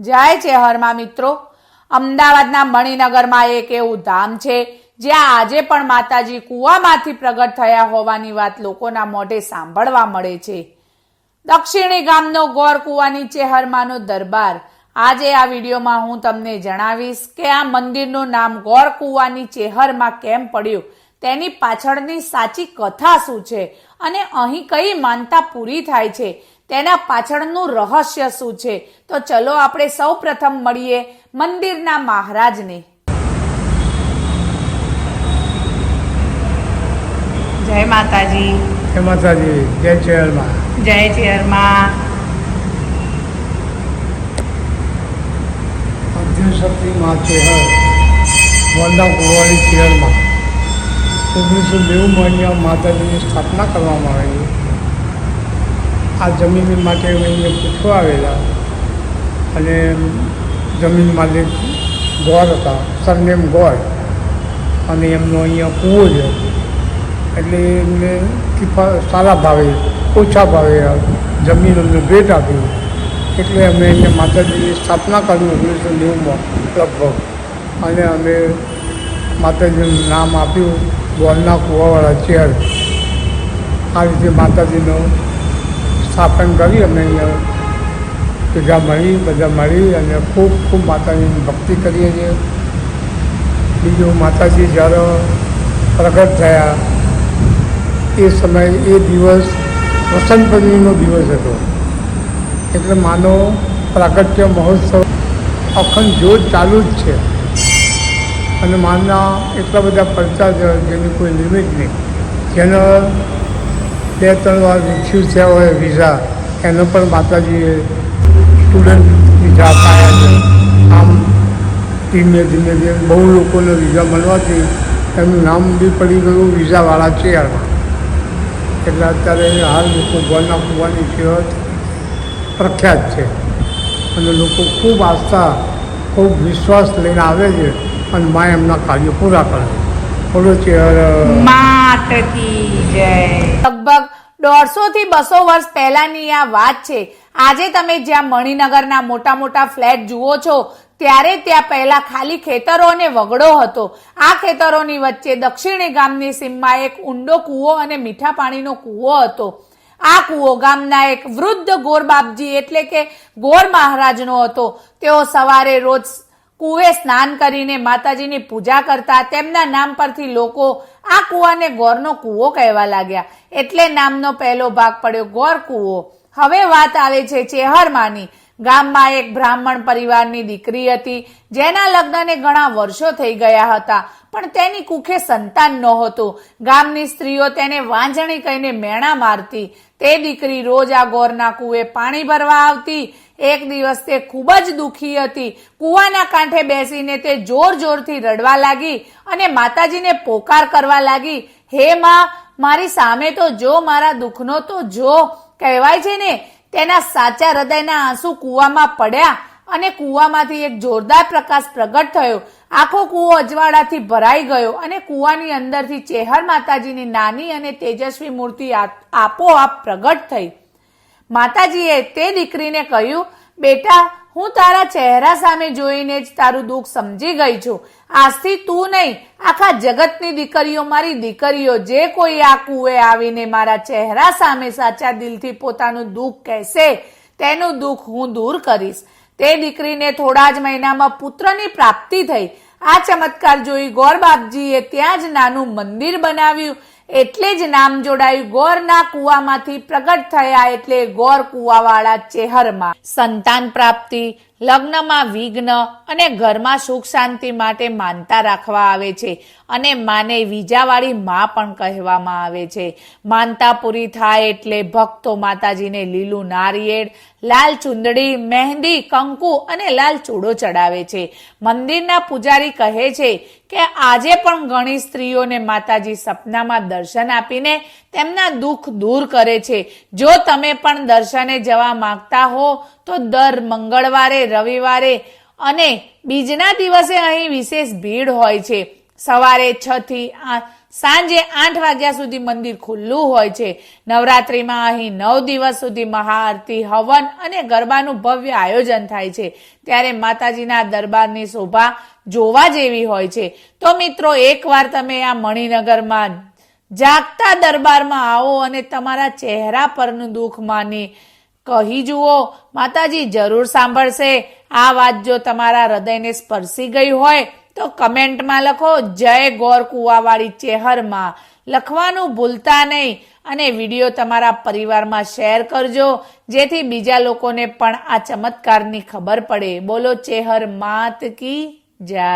જય ચેહરમાં મિત્રો, અમદાવાદના મણિનગરમાં એક એવું ધામ છે જ્યાં આજે પણ માતાજી કૂવામાંથી પ્રગટ થયા હોવાની વાત લોકોના મોઢે સાંભળવા મળે છે. દક્ષિણી ગામનો ગોર કૂવાની ચેહરમાંનો દરબાર. આજે આ વિડીયોમાં હું તમને જણાવીશ કે આ મંદિરનું નામ ગોર કૂવાની ચેહરમાં કેમ પડ્યું, તેની પાછળની સાચી કથા શું છે અને અહીં કઈ માનતા પૂરી થાય છે, તેના પાછળનું રહસ્ય શું છે. તો ચલો આપણે સૌ પ્રથમ મળીએ મંદિરના મહારાજને. જય માતાજી. જય માતાજી. જય ચેહરમાં. જય ચેહરમાં. અધ્યશક્તિ માં ચેહર વંદા કુંવારી ચેહરમાં 1990માં અહીંયા માતાજીની સ્થાપના કરવામાં આવેલી. આ જમીન માટે અમે અહીંયા પૂછવા આવેલા અને જમીન માલિક ગોર હતા, સરનેમ ગોર, અને એમનો અહીંયા કૂવો છે એટલે એમને સારા ભાવે ઓછા ભાવે જમીન અમને ભેટ આપી એટલે અમે અહીંયા માતાજીની સ્થાપના કરી 1990માં લગભગ, અને અમે માતાજીનું નામ આપ્યું ગોરના કૂવાવાળા ચેહર. આ રીતે માતાજીનું સ્થાપન કરી અમે અહીંયા બધા મળી અને ખૂબ ખૂબ માતાજીની ભક્તિ કરીએ છીએ. બીજું, માતાજી જ્યારે પ્રગટ થયા એ સમય એ દિવસ વસંત પંચમીનો દિવસ હતો એટલે માનો પ્રાગટ્ય મહોત્સવ અખંડ જોત ચાલુ જ છે અને માના એટલા બધા પડતા છે જેની કોઈ લિમિટ નહીં. જેનો 2-3 વાર રિફ્યુઝ થયા હોય વિઝા, એનો પણ માતાજીએ સ્ટુડન્ટ વિઝા અપાયા છે. આમ ધીમે ધીમે બહુ લોકોને વિઝા મળવાથી એમનું નામ બી પડી ગયું વિઝાવાળા ચેહરમાં. એટલે અત્યારે હાલ લોકો ગોરના કૂવાની ચેહર પ્રખ્યાત છે અને લોકો ખૂબ આસ્થા, ખૂબ વિશ્વાસ લઈને આવે છે અને મા એમના કાર્યો પૂરા કરે. બોલો ચેહર માત કી જય. લગભગ 150 થી 200 વર્ષ પહેલાની આ વાત છે. આજે તમે જ્યાં મણિનગરના મોટા મોટા ફ્લેટ જુઓ છો ત્યારે ત્યાં પહેલા ખાલી ખેતરો અને વગડો હતો. આ ખેતરોની વચ્ચે દક્ષિણી ગામની સીમમાં એક ઊંડો કૂવો અને મીઠા પાણીનો કૂવો હતો. આ કૂવો ગામના એક વૃદ્ધ ગોર બાપજી એટલે કે ગોર મહારાજનો હતો. તેઓ સવારે રોજ કૂવે સ્નાન કરીને માતાજીની પૂજા કરતા. તેમના નામ પરથી લોકો આ કૂવાને ગોરનો કૂવો કહેવા લાગ્યા, એટલે નામનો પહેલો ભાગ પડ્યો ગોર કૂવો. હવે વાત આવે છે ચેહરમાંની. ગામમાં એક બ્રાહ્મણ પરિવારની દીકરી હતી જેના લગ્નને ઘણા વર્ષો થઈ ગયા હતા, પણ તેની કુખે સંતાન નહોતું. ગામની સ્ત્રીઓ તેને વાંજણી કહીને મેણા મારતી. તે દીકરી રોજ આ ગોરના કૂવે પાણી ભરવા આવતી. એક દિવસ તે ખૂબ જ દુઃખી હતી. કૂવાના કાંઠે બેસીને તે જોર જોરથી રડવા લાગી અને માતાજીને પોકાર કરવા લાગી, હે માં, મારી સામે તો જો, મારા દુઃખનો તો જો. કહેવાય છે ને, તેના સાચા હૃદયના આંસુ કૂવામાં પડ્યા અને કૂવામાંથી એક જોરદાર પ્રકાશ પ્રગટ થયો. આખો કૂવો અજવાળાથી ભરાઈ ગયો અને કૂવાની અંદરથી ચેહર માતાજીની નાની અને તેજસ્વી મૂર્તિ આપોઆપ પ્રગટ થઈ. માતાજીએ તે દીકરીને કહ્યું, બેટા, હું તારા ચહેરા સામે જોઈને જ તારું દુઃખ સમજી ગઈ છું. આજથી તું નહીં, આખા જગતની દીકરીઓ, મારી દીકરીઓ, જે કોઈ આ કૂવે આવીને મારા ચહેરા સામે સાચા દિલથી પોતાનું દુઃખ કહેશે, તેનું દુઃખ હું દૂર કરીશ. તે દીકરીને થોડા જ મહિનામાં પુત્રની પ્રાપ્તિ થઈ. આ ચમત્કાર જોઈ ગોર બાપજીએ ત્યાં જ નાનું મંદિર બનાવ્યું, એટલે જ નામ જોડાયું ગોરના કૂવામાંથી પ્રગટ થયા એટલે ગોર કૂવાવાળા ચેહરમાં. સંતાન પ્રાપ્તિ, લગ્નમાં વિઘ્ન અને ઘરમાં સુખ શાંતિ માટે માનતા રાખવા આવે છે અને માને વીજાવાળી માં પણ કહેવામાં આવે છે. માનતા પૂરી થાય એટલે ભક્તો માતાજીને લીલું નારિયેળ, લાલ ચુંદડી, મહેંદી, કંકુ અને લાલ ચૂડો ચડાવે છે. મંદિરના પૂજારી કહે છે કે આજે પણ ઘણી સ્ત્રીઓને માતાજી સપનામાં દર્શન આપીને તેમના દુઃખ દૂર કરે છે. જો તમે પણ દર્શને જવા માંગતા હો તો દર મંગળવારે, રવિવારે અને બીજના દિવસે અહીં વિશેષ ભીડ હોય છે. સવારે 6 થી સાંજે 8 વાગ્યા સુધી મંદિર ખુલ્લું હોય છે. નવરાત્રિમાં અહીં 9 દિવસ સુધી મહાઆરતી, હવન અને ગરબાનું ભવ્ય આયોજન થાય છે. ત્યારે માતાજીના દરબારની શોભા જોવા જેવી હોય છે. તો મિત્રો, એકવાર તમે આ મણિનગરમાં જાગતા દરબારમાં આવો અને તમારા ચહેરા પરનું દુઃખ માની કહી જુઓ. માતાજી જરૂર સાંભળશે. આ વાત જો તમારા હૃદયને સ્પર્શી ગઈ હોય તો કમેન્ટમાં લખો જય ગોર કુવાવાળી ચેહરમાં લખવાનું ભૂલતા નહીં અને વિડીયો તમારા પરિવારમાં શેર કરજો, જેથી બીજા લોકોને પણ આ ચમત્કારની ખબર પડે. બોલો ચેહર માત કી જય.